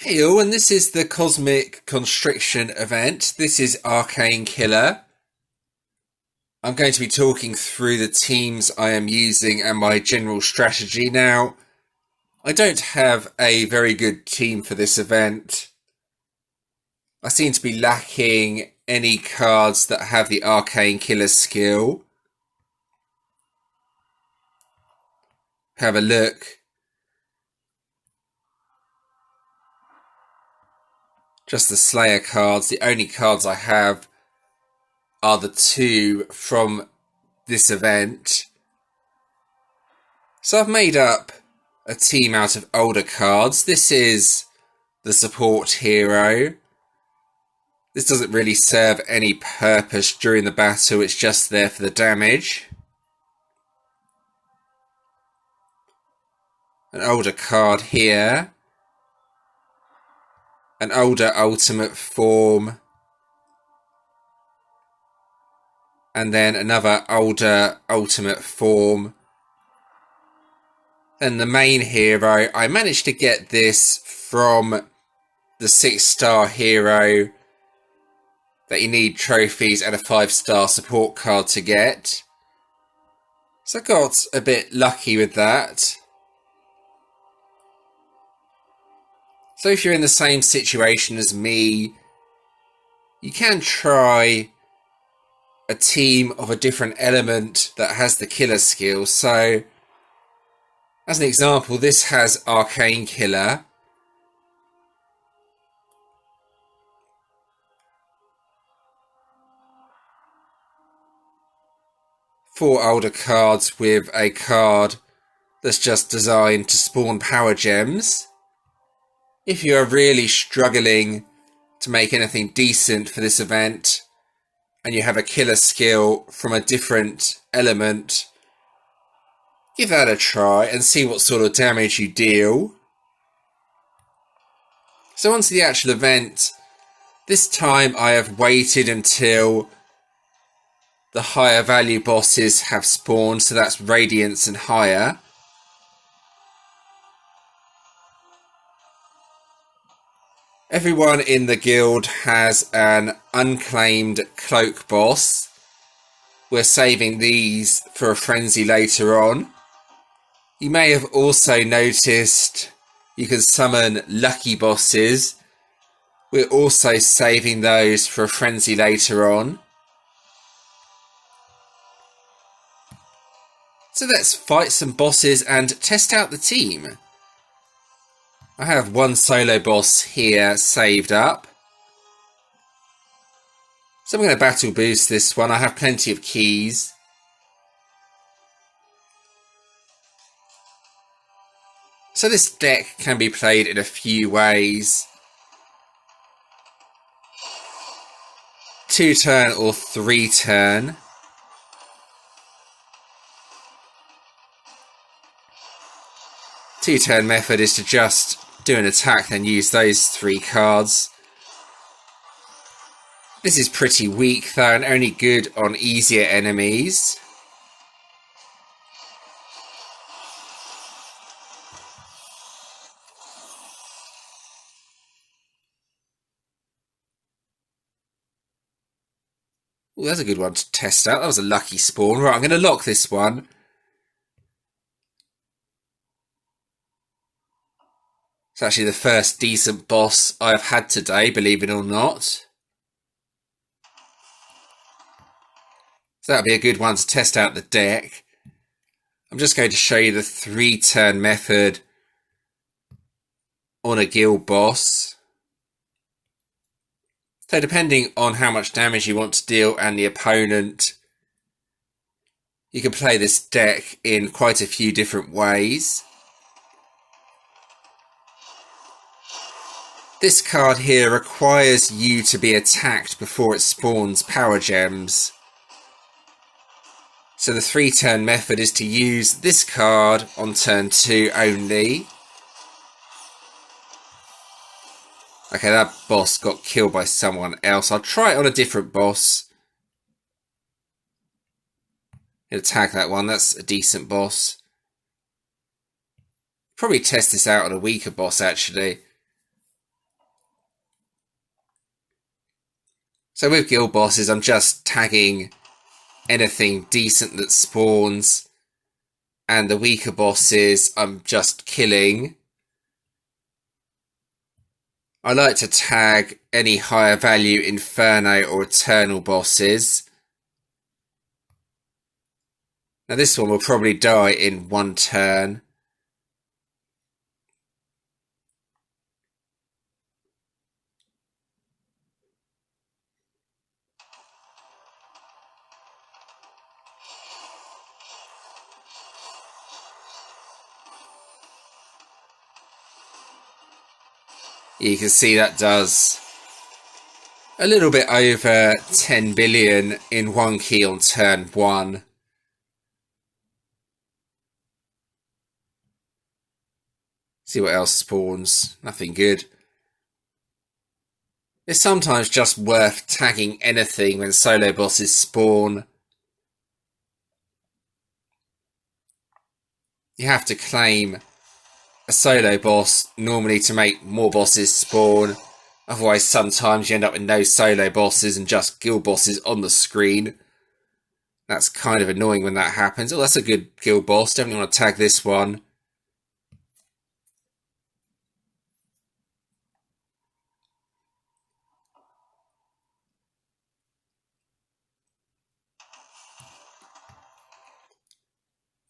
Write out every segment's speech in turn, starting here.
Hey all, and this is the Cosmic Constriction event. This is Arcane Killer. I'm going to be talking through the teams I am using and my general strategy. Now, I don't have a very good team for this event. I seem to be lacking any cards that have the Arcane Killer skill. Have a look. Just the Slayer cards. The only cards I have are the two from this event. So I've made up a team out of older cards. This is the support hero. This doesn't really serve any purpose during the battle, it's just there for the damage. An older card here. An older ultimate form. And then another older ultimate form. And the main hero, I managed to get this from the 6-star hero that you need trophies and a 5-star support card to get. So I got a bit lucky with that. So if you're in the same situation as me, you can try a team of a different element that has the killer skill. So, as an example, this has Arcane Killer. Four older cards with a card that's just designed to spawn power gems. If you are really struggling to make anything decent for this event, and you have a killer skill from a different element, give that a try and see what sort of damage you deal. So onto the actual event. This time I have waited until the higher value bosses have spawned, so that's Radiance and higher. Everyone in the guild has an unclaimed cloak boss. We're saving these for a frenzy later on. You may have also noticed you can summon lucky bosses. We're also saving those for a frenzy later on. So let's fight some bosses and test out the team. I have one solo boss here saved up. So I'm going to battle boost this one. I have plenty of keys. So this deck can be played in a few ways. 2-turn or 3-turn. Two-turn method is to just do an attack and use those 3 cards. This is pretty weak though, and only good on easier enemies. Ooh, that's a good one to test out. That was a lucky spawn. Right, I'm going to lock this one. It's actually the first decent boss I've had today, believe it or not. So that'll be a good one to test out the deck. I'm just going to show you the 3-turn method on a guild boss. So depending on how much damage you want to deal and the opponent, you can play this deck in quite a few different ways. This card here requires you to be attacked before it spawns power gems. So the 3-turn method is to use this card on turn 2 only. Okay, that boss got killed by someone else. I'll try it on a different boss. Attack that one, that's a decent boss. Probably test this out on a weaker boss actually. So with guild bosses, I'm just tagging anything decent that spawns, and the weaker bosses I'm just killing. I like to tag any higher value inferno or eternal bosses. Now this one will probably die in one turn. You can see that does a little bit over 10 billion in one key on turn 1. See what else spawns. Nothing good. It's sometimes just worth tagging anything when solo bosses spawn. You have to claim a solo boss normally to make more bosses spawn. Otherwise, sometimes you end up with no solo bosses and just guild bosses on the screen. That's kind of annoying when that happens. Oh, that's a good guild boss. Definitely want to tag this one.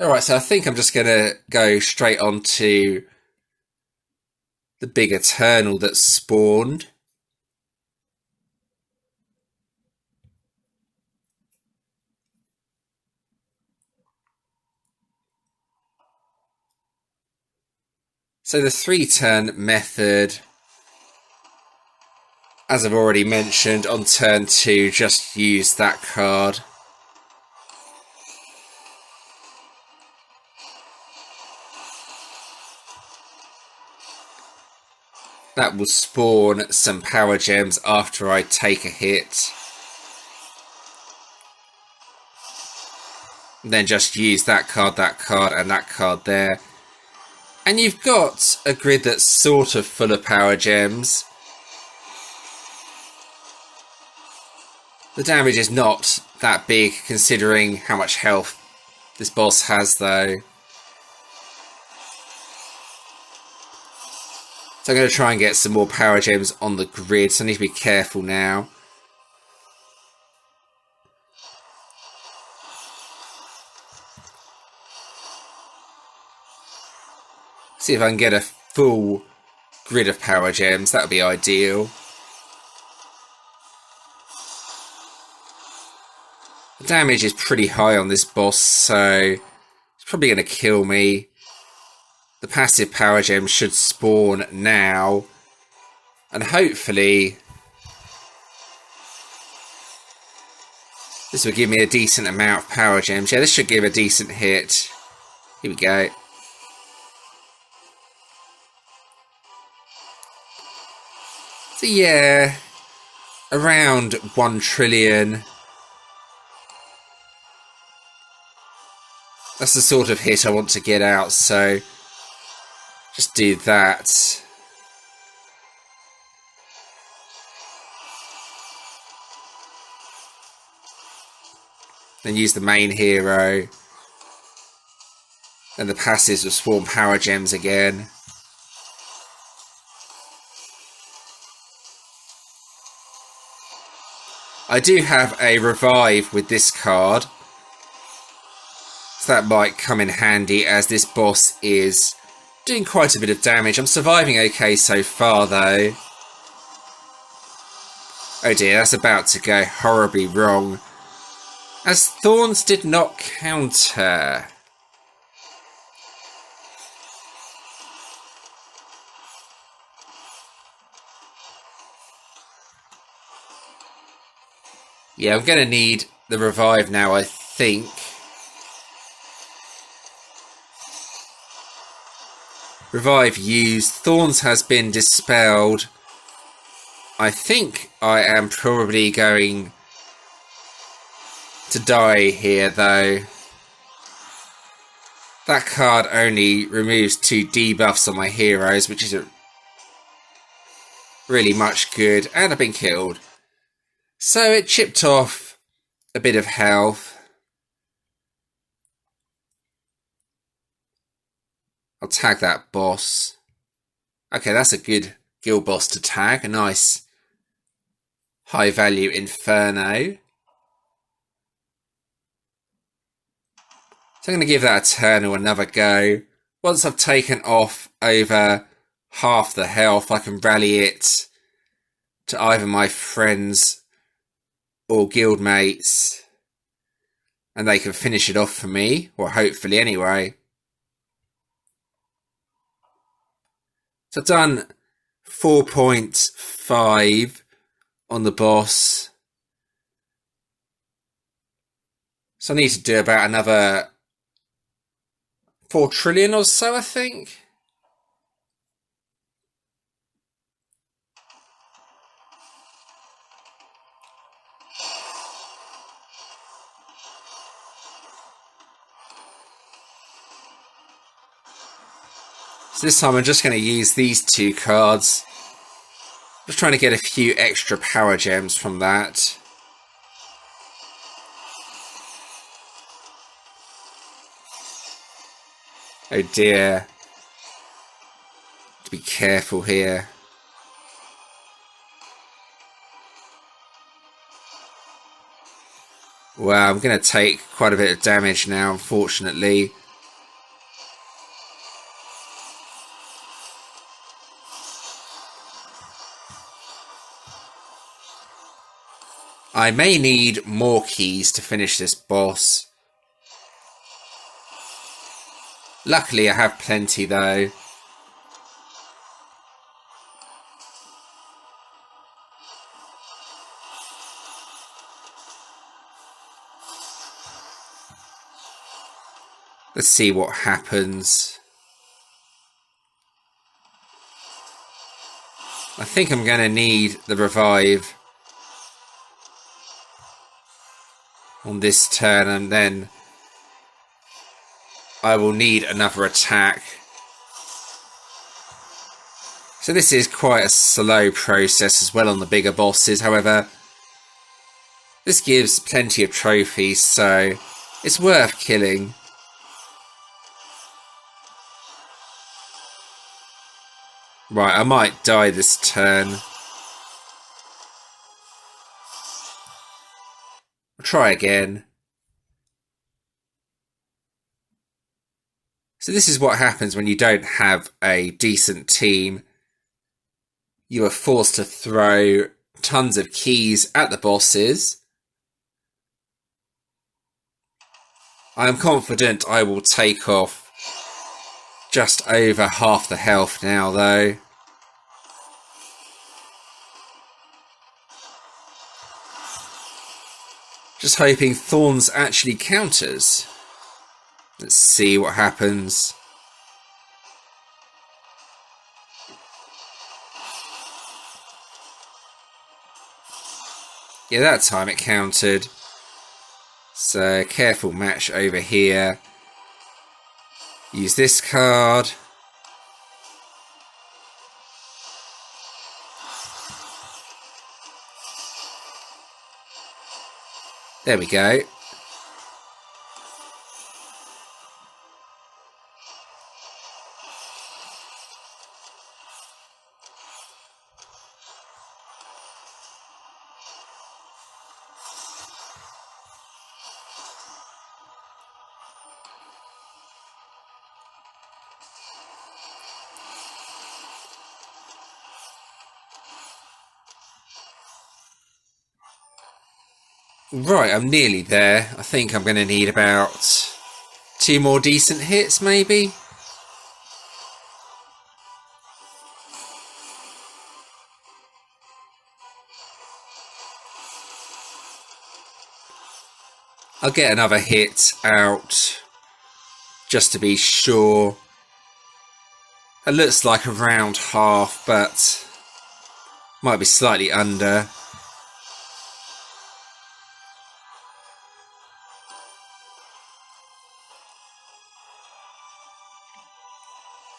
Alright, so I think I'm just going to go straight on to the big Eternal that spawned. So the 3-turn method, as I've already mentioned, on turn 2, just use that card. That will spawn some power gems after I take a hit. Then just use that card, and that card there. And you've got a grid that's sort of full of power gems. The damage is not that big considering how much health this boss has though. So I'm going to try and get some more power gems on the grid, so I need to be careful now. See if I can get a full grid of power gems, that would be ideal. The damage is pretty high on this boss, so it's probably going to kill me. The passive power gem should spawn now, and hopefully this will give me a decent amount of power gems. Yeah, this should give a decent hit. Here we go. So yeah, around 1 trillion. That's the sort of hit I want to get out, so just do that. Then use the main hero. Then the passives will spawn power gems again. I do have a revive with this card, so that might come in handy as this boss is doing quite a bit of damage. I'm surviving okay so far though. Oh dear, that's about to go horribly wrong, as Thorns did not counter. Yeah, I'm going to need the revive now, I think. Revive used. Thorns has been dispelled. I think I am probably going to die here, though. That card only removes 2 debuffs on my heroes, which isn't really much good. And I've been killed. So it chipped off a bit of health. I'll tag that boss. Okay, that's a good guild boss to tag. A nice high value inferno. So I'm going to give that Eternal another go. Once I've taken off over half the health, I can rally it to either my friends or guildmates, and they can finish it off for me, or hopefully anyway. So I've done 4.5 on the boss. So I need to do about another 4 trillion or so, I think. So this time I'm just going to use these 2 cards. Just trying to get a few extra power gems from that. Oh dear. To be careful here. Wow, I'm going to take quite a bit of damage now, unfortunately. I may need more keys to finish this boss. Luckily I have plenty though. Let's see what happens. I think I'm going to need the revive on this turn, and then I will need another attack. So this is quite a slow process as well on the bigger bosses. However, this gives plenty of trophies, so it's worth killing. Right, I might die this turn. I'll try again. So this is what happens when you don't have a decent team. You are forced to throw tons of keys at the bosses. I am confident I will take off just over half the health now though. Just hoping Thorns actually counters. Let's see what happens. Yeah, that time it countered. So careful match over here. Use this card. There we go. Right, I'm nearly there. I think I'm going to need about 2 more decent hits, maybe. I'll get another hit out just to be sure. It looks like around half, but might be slightly under.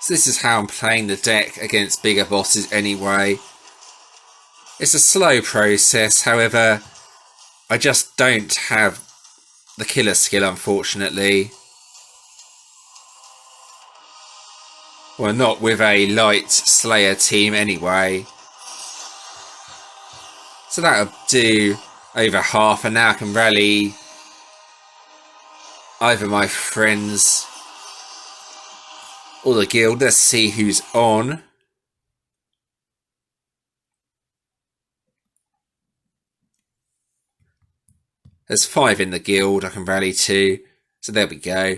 So this is how I'm playing the deck against bigger bosses anyway. It's a slow process, however, I just don't have the killer skill, unfortunately. Well, not with a light Slayer team anyway. So that'll do over half, and now I can rally either my friends or the guild. Let's see who's on. There's 5 in the guild I can rally to. So there we go.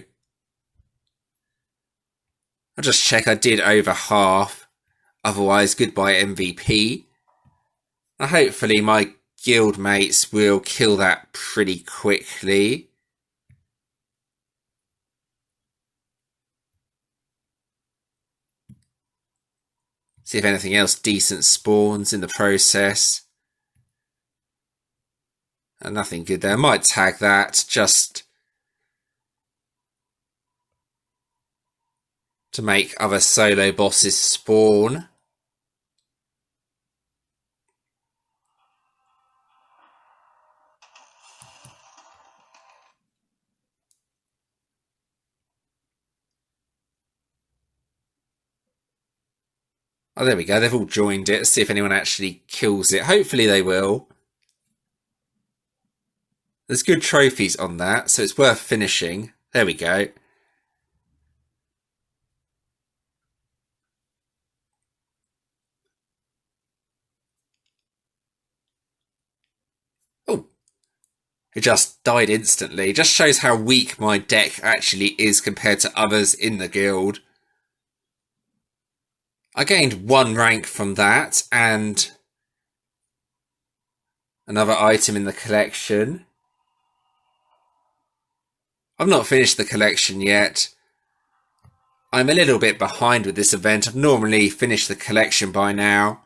I'll just check I did over half. Otherwise, goodbye MVP. And hopefully my guild mates will kill that pretty quickly. See if anything else decent spawns in the process. And nothing good there. I might tag that just to make other solo bosses spawn. Oh, there we go. They've all joined it. Let's see if anyone actually kills it. Hopefully they will. There's good trophies on that, so it's worth finishing. There we go. Oh, it just died instantly. It just shows how weak my deck actually is compared to others in the guild. I gained 1 rank from that and another item in the collection. I've not finished the collection yet. I'm a little bit behind with this event. I've normally finished the collection by now.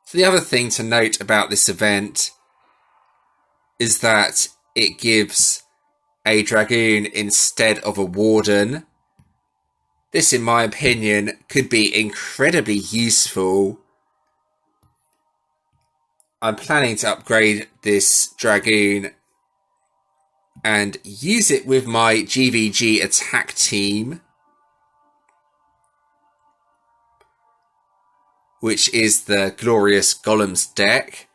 So the other thing to note about this event is that it gives a dragoon instead of a warden. This, in my opinion, could be incredibly useful. I'm planning to upgrade this dragoon and use it with my GVG attack team, which is the Glorious Golems deck.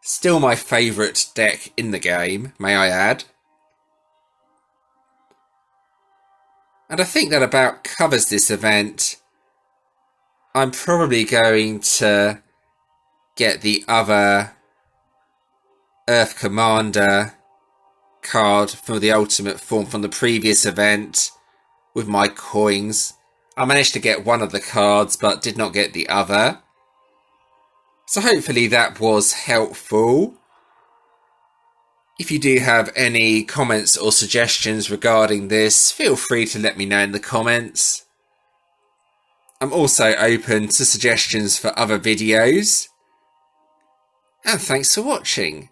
Still my favourite deck in the game, may I add. And I think that about covers this event. I'm probably going to get the other Earth Commander card for the ultimate form from the previous event with my coins. I managed to get one of the cards but did not get the other. So hopefully that was helpful. If you do have any comments or suggestions regarding this, feel free to let me know in the comments. I'm also open to suggestions for other videos. And thanks for watching.